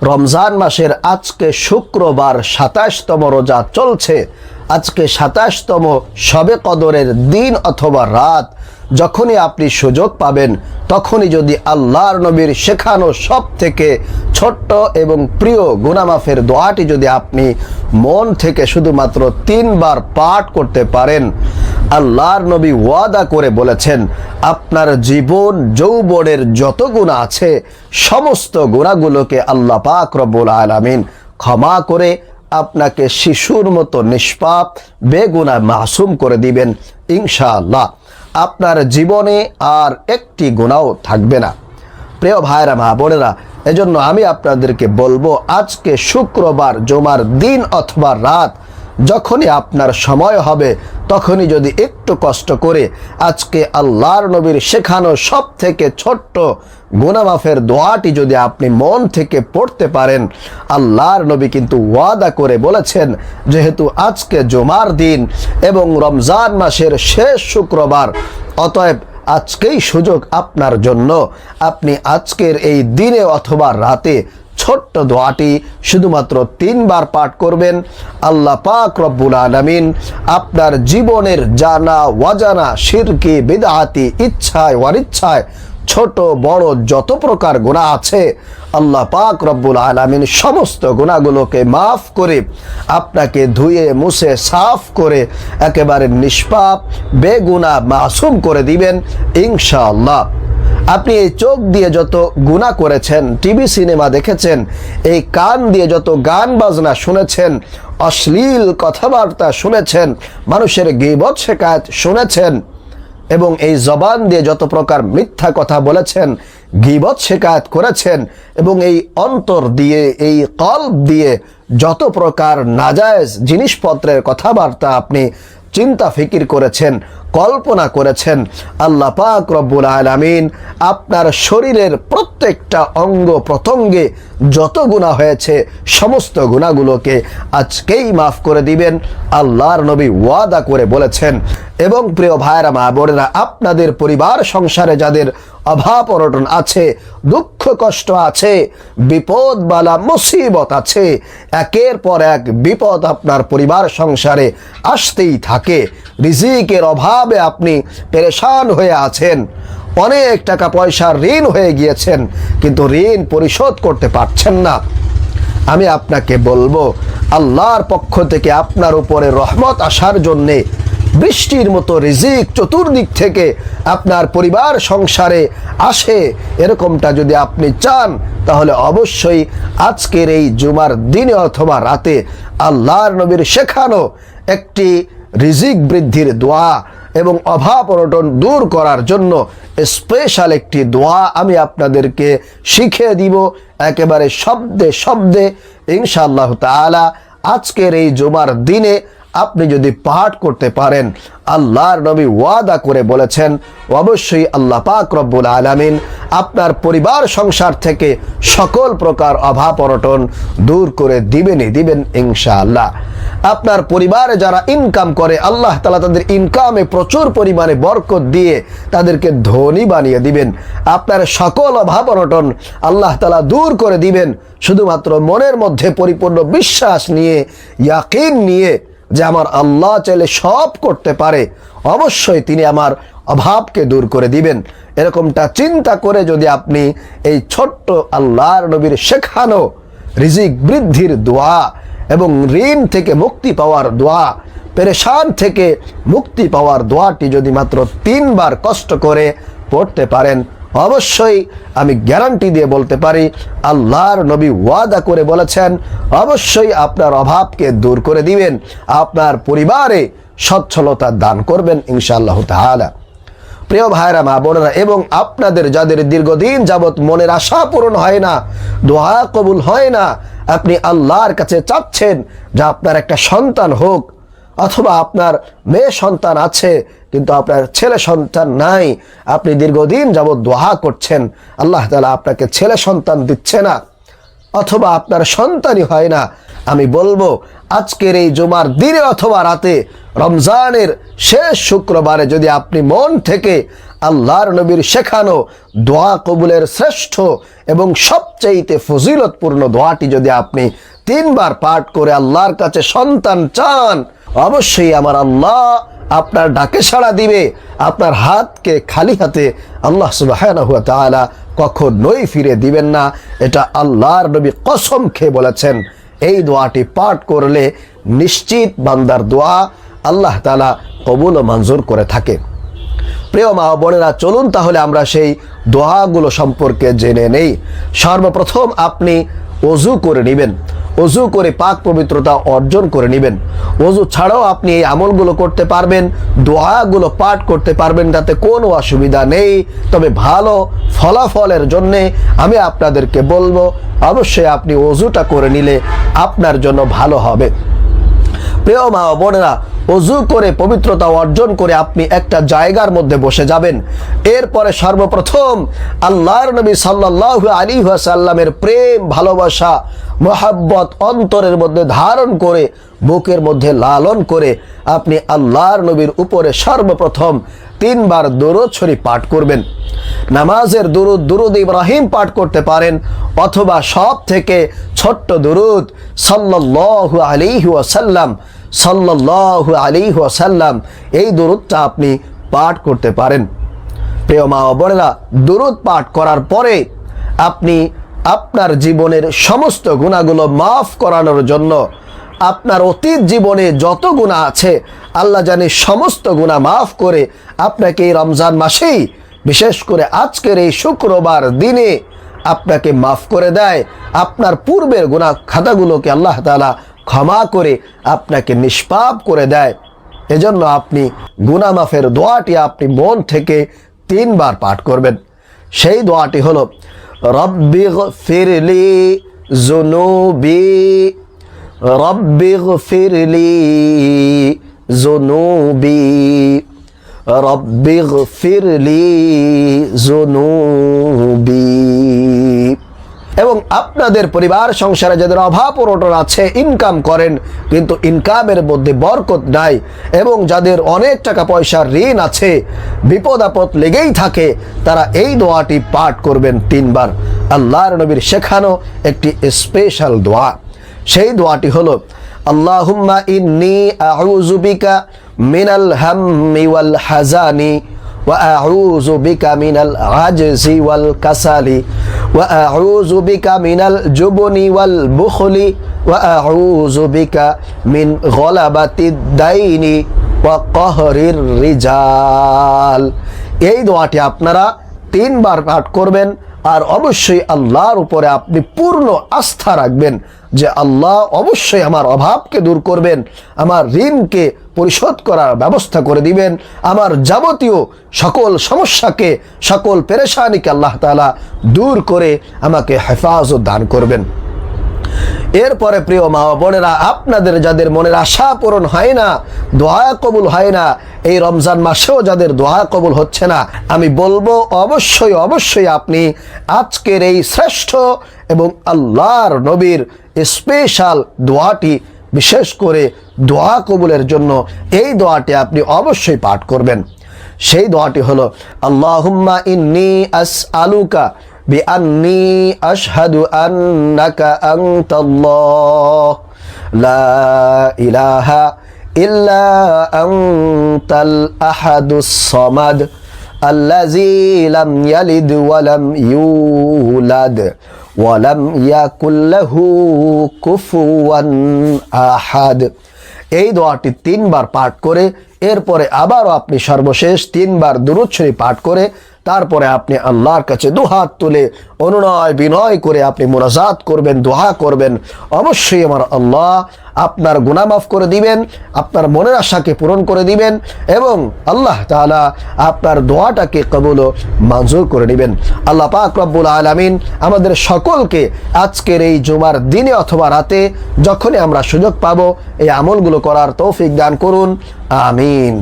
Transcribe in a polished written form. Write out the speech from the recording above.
রমজান মাসের আজকে শুক্রবার ২৭তম রোজা চলছে। আজকে ২৭তম শবে কদরের দিন অথবা রাত। যখনই আপনি সুযোগ পাবেন তখনই যদি আল্লাহর নবীর শেখানো সব থেকে ছোট্ট এবং প্রিয় গুনাহ মাফের দোয়াটি যদি আপনি মন থেকে শুধুমাত্র ৩ বার পাঠ করতে পারেন, আল্লাহর নবী ওয়াদা করে বলেছেন আপনার জীবন যৌবনের যত গুনাহ আছে সমস্ত গুনাহগুলোকে আল্লাহ পাক রব্বুল আলামিন ক্ষমা করে আপনাকে শিশুর মতো নিষ্পাপ বেগুনাহ মাসুম করে দিবেন ইনশাআল্লাহ। আপনার জীবনে আর একটি গুনাহও থাকবে না। প্রিয় ভাইরা মা বোনেরা, এজন্য আমি আপনাদেরকে বলবো আজকে শুক্রবার জুমার দিন অথবা রাত যখনই আপনার সময় হবে তখনই যদি একটু কষ্ট করে আজকে আল্লাহর নবীর শেখানো সব থেকে ছোট্ট গুনাহ মাফের দোয়াটি যদি আপনি মন থেকে পড়তে পারেন, আল্লাহর নবী কিন্তু ওয়াদা করে বলেছেন যেহেতু আজকে জুমার দিন এবং রমজান মাসের শেষ শুক্রবার, অতএব আজকেই সুযোগ আপনার জন্য। আপনি আজকের এই দিনে অথবা রাতে ছোট্ট দোয়াটি শুধুমাত্র ৩ বার পাঠ করবেন। আল্লাহ পাক রব্বুল আলামিন আপনার জীবনের জানা ওয়াজানা শিরকি বিদআতি ইচ্ছায় অনিচ্ছায় ছোট বড় যত প্রকার গুনাহ আছে আল্লাহ পাক রব্বুল আলামিন সমস্ত গুনাহগুলোকে মাফ করে আপনাকে ধুয়ে মুছে সাফ করে একেবারে নিষ্পাপ বেগুনাহ মাসুম করে দিবেন ইনশাআল্লাহ। আপনি এই চোখ দিয়ে যত গুনাহ করেছেন, টিভি সিনেমা দেখেছেন, এই কান দিয়ে যত গান বাজনা শুনেছেন, অশ্লীল কথাবার্তা শুনেছেন, মানুষের গীবত শিকায়ত শুনেছেন এবং এই জবান দিয়ে যত প্রকার মিথ্যা কথা বলেছেন, গীবত শিকায়ত করেছেন এবং এই অন্তর দিয়ে এই কলব দিয়ে যত প্রকার নাজায়েজ জিনিসপত্রের কথাবার্তা আপনি চিন্তা ফিকির করেছেন, কল্পনা করেছেন, আল্লাহ পাক রব্বুল আলামিন আপনার শরীরের প্রত্যেকটা অঙ্গ প্রত্যঙ্গে যত গুনাহ হয়েছে সমস্ত গুনাহগুলোকে আজকেই মাফ করে দিবেন আল্লাহর নবী ওয়াদা করে বলেছেন। এবং প্রিয় ভাইরা মা বোনেরা, আপনাদের পরিবার সংসারে যাদের অভাব অনটন আছে, দুঃখ কষ্ট আছে, বিপদ বালা মুসিবত আছে, একের পর এক বিপদ আপনার পরিবার সংসারে আসতেই থাকে, রিজিকের অভাবে আপনি পেরেশান হয়ে আছেন, অনেক টাকা পয়সার ঋণ হয়ে গিয়েছেন কিন্তু ঋণ পরিশোধ করতে পারছেন না, আমি আপনাকে বলবো আল্লাহর পক্ষ থেকে আপনার উপরে রহমত আসার জন্যে বৃষ্টির মতো রিজিক চতুর্দিক থেকে আপনার পরিবার সংসারে আসে, এরকমটা যদি আপনি চান তাহলে অবশ্যই আজকের এই জুমার দিনে অথবা রাতে আল্লাহর নবীর শেখানো একটি রিজিক বৃদ্ধির দোয়া এবং অভাব অনটন দূর করার জন্য স্পেশাল একটি দোয়া আমি আপনাদেরকে শিখিয়ে দিব একেবারে শব্দে শব্দে ইনশাআল্লাহ তাআলা। আজকের এই জুমার দিনে আপনি যদি পাঠ করতে পারেন, আল্লাহর নবী ওয়াদা করে বলেছেন অবশ্যই আল্লাহ পাক রব্বুল আলামিন আপনার পরিবার সংসার থেকে সকল প্রকার অভাব অনটন দূর করে দিবেন ইনশাআল্লাহ। আপনার পরিবারে যারা ইনকাম করে আল্লাহ তাআলা তাদের ইনকামে প্রচুর পরিমাণে বরকত দিয়ে তাদেরকে ধনী বানিয়ে দিবেন। আপনার সকল অভাব অনটন আল্লাহ তাআলা দূর করে দিবেন শুধুমাত্র মনের মধ্যে পরিপূর্ণ বিশ্বাস নিয়ে, ইয়াকিন নিয়ে যে আমার আল্লাহ চাইলে সব করতে পারে, অবশ্যই তিনি আমার অভাবকে দূর করে দিবেন। এরকমটা চিন্তা করে যদি আপনি এই ছোট্ট আল্লাহর নবীর শেখানো রিজিক বৃদ্ধির দোয়া এবং ঋণ থেকে মুক্তি পাওয়ার দোয়া, পেরেশান থেকে মুক্তি পাওয়ার দোয়াটি যদি মাত্র ৩ বার কষ্ট করে পড়তে পারেন, অবশ্যই আমি গ্যারান্টি দিয়ে বলতে পারি আল্লাহর নবী ওয়াদা করে বলেছেন অবশ্যই আপনার অভাবকে দূর করে দিবেন, আপনার পরিবারে সচ্ছলতা দান করবেন ইনশাআল্লাহ তাআলা। প্রিয় ভাইরা মা বোনেরা, এবং আপনাদের যাদের দীর্ঘদিন যাবৎ মনের আশা পূরণ হয় না, দোয়া কবুল হয় না, আপনি আল্লাহর কাছে চাচ্ছেন যে আপনার একটা সন্তান হোক, অথবা আপনার মেয়ে সন্তান আছে কিন্তু আপনার ছেলে সন্তান নাই, আপনি দীর্ঘদিন যাবৎ দোয়া করছেন আল্লাহ তাআলা আপনাকে ছেলে সন্তান দিচ্ছে না, অথবা আপনার সন্তানই হয় না, আমি বলবো আজকের এই জুমার দিনে অথবা রাতে রমজানের শেষ শুক্রবারে যদি আপনি মন থেকে আল্লাহর নবীর শেখানো দোয়া কবুলের শ্রেষ্ঠ এবং সবচেয়ে ফজিলতপূর্ণ দোয়াটি যদি আপনি 3 বার পাঠ করে আল্লাহর কাছে সন্তান চান, অবশ্যই আমার আল্লাহ আপনার ডাকে সাড়া দিবে। আপনার হাতকে খালি হাতে আল্লাহ সুবহানাহু ওয়া তাআলা কখনোই ফিরে দিবেন না। এটা আল্লাহর নবী কসম খেয়ে বলেছেন। এই দোয়াটি পাঠ করলে নিশ্চিত বান্দার দোয়া আল্লাহ তাআলা কবুল ও মঞ্জুর করে থাকে। প্রিয় মা বোনেরা, চলুন তাহলে আমরা সেই দোয়াগুলো সম্পর্কে জেনে নেই। সর্বপ্রথম আপনি ওযু করে নেবেন। ওযু করে পাক পবিত্রতা অর্জন করে নেবেন। ওযু ছাড়াও আপনি এই আমলগুলো করতে পারবেন, দোয়াগুলো পাঠ করতে পারবেন, তাতে কোনো অসুবিধা নেই। তবে ভালো ফলাফলের জন্যে আমি আপনাদেরকে বলবো, অবশ্যই আপনি ওযুটা করে নিলে আপনার জন্য ভালো হবে। প্রিয় মা ও বোনেরা, ওযু করে পবিত্রতা অর্জন করে আপনি একটা জায়গার মধ্যে বসে যাবেন। এরপরে সর্বপ্রথম আল্লাহর নবী সাল্লাল্লাহু আলাইহি ওয়াসাল্লামের প্রেম ভালোবাসা মহব্বত অন্তরের মধ্যে ধারণ করে বুকের মধ্যে লালন করে আপনি আল্লাহর নবীর উপরে সর্বপ্রথম 3 বার দরুদ শরীফ পাঠ করবেন। নামাজের দুরুদ ইব্রাহিম পাঠ করতে পারেন, অথবা সব থেকে ছোট্ট দুরুদ সাল্লাল্লাহু আলাইহি ওয়াসাল্লাম সাল্লাল্লাহু আলাইহি ওয়াসাল্লাম, এই দুরুদটা আপনি পাঠ করতে পারেন। প্রিয় মা ও বোনেরা, দুরুদ পাঠ করার পরে আপনি আপনার জীবনের সমস্ত গুনাহগুলো মাফ করানোর জন্য, আপনার অতীত জীবনে যত গুনাহ আছে আল্লাহ জানে সমস্ত গুনাহ মাফ করে আপনাকে এই রমজান মাসেই, বিশেষ করে আজকের এই শুক্রবার দিনে আপনাকে মাফ করে দেয়। আপনার পূর্বের গুনাহ খাতাগুলোকে আল্লাহ তাআলা ক্ষমা করে আপনাকে নিষ্পাপ করে দেয়। এজন্য আপনি গুনাহ মাফের দোয়াটি আপনি মন থেকে 3 বার পাঠ করবেন। সেই দোয়াটি হলো রব্বিগফিরলি যুনুবি রব্বিগফিরলি যুনুবি রব্বিগফিরলি যুনুবি। এবং আপনাদের পরিবার সংসারে যাদের অভাব অনটন আছে, ইনকাম করেন কিন্তু ইনকামের মধ্যে বরকত নাই, এবং যাদের অনেক টাকা পয়সার ঋণ আছে, বিপদ আপদ লেগেই থাকে, তারা এই দোয়াটি পাঠ করবেন 3 বার। আল্লাহর নবীর শেখানো একটি স্পেশাল দোয়া। সেই দোয়াটি হলো আল্লাহুম্মা ইন্নী আউযু বিকা মিনাল হাম্মি ওয়াল হাজানি وأعوذ بك من العجز والكسل وأعوذ بك من الجبن والبخل وأعوذ بك من غلبة الدين وقهر الرجال। এই দোয়াটি আপনারা 3 বার পাঠ করবেন। আর অবশ্যই আল্লাহর উপরে আপনি পূর্ণ আস্থা রাখবেন যে আল্লাহ অবশ্যই আমার অভাবকে দূর করবেন, আমার ঋণকে পরিশোধ করার ব্যবস্থা করে দিবেন, আমার যাবতীয় সকল সমস্যাকে, সকল পেরেশানিকে আল্লাহ তাআলা দূর করে আমাকে হেফাজত দান করবেন। এরপরে প্রিয় মা ও বোনেরা, আপনাদের যাদের মনের আশা পূরণ হয় না, দোয়া কবুল হয় না, এই রমজান মাসেও যাদের দোয়া কবুল হচ্ছে না, আমি বলবো অবশ্যই অবশ্যই আপনি আজকের এই শ্রেষ্ঠ এবং আল্লাহর নবীর স্পেশাল দোয়াটি, বিশেষ করে দোয়া কবুলের জন্য এই দোয়াটি আপনি অবশ্যই পাঠ করবেন। সেই দোয়াটি হলো আল্লাহুম্মা ইন্নী আসআলুকা বিআন্নী আশহাদু আন্নাকা আনতাল্লাহ লা ইলাহা ইল্লা আনতাল আহাদুস সামাদ আল্লাযী লাম ইয়ালিদ ওয়া লাম ইউলাদ ওয়া লাম ইয়াকুল লাহু কুফুয়ান আহাদ। এই দোয়াটি 3 বার পাঠ করে এরপরে আবারও আপনি সর্বশেষ 3 বার দুরূদ শরীফ পাঠ করে তারপরে আপনি আল্লাহর কাছে দুহাত তুলে অনুনয় বিনয় করে আপনি মুনাজাত করবেন, দোয়া করবেন। অবশ্যই আমার আল্লাহ আপনার গুনাহ মাফ করে দিবেন, আপনার মনের আশাকে পূরণ করে দিবেন, এবং আল্লাহ তাআলা আপনার দোয়াটাকে কবুল ও মঞ্জুর করে নেবেন। আল্লাহ পাক রব্বুল আলামিন আমাদের সকলকে আজকের এই জুমার দিনে অথবা রাতে যখনই আমরা সুযোগ পাবো এই আমলগুলো করার তৌফিক দান করুন। আমিন।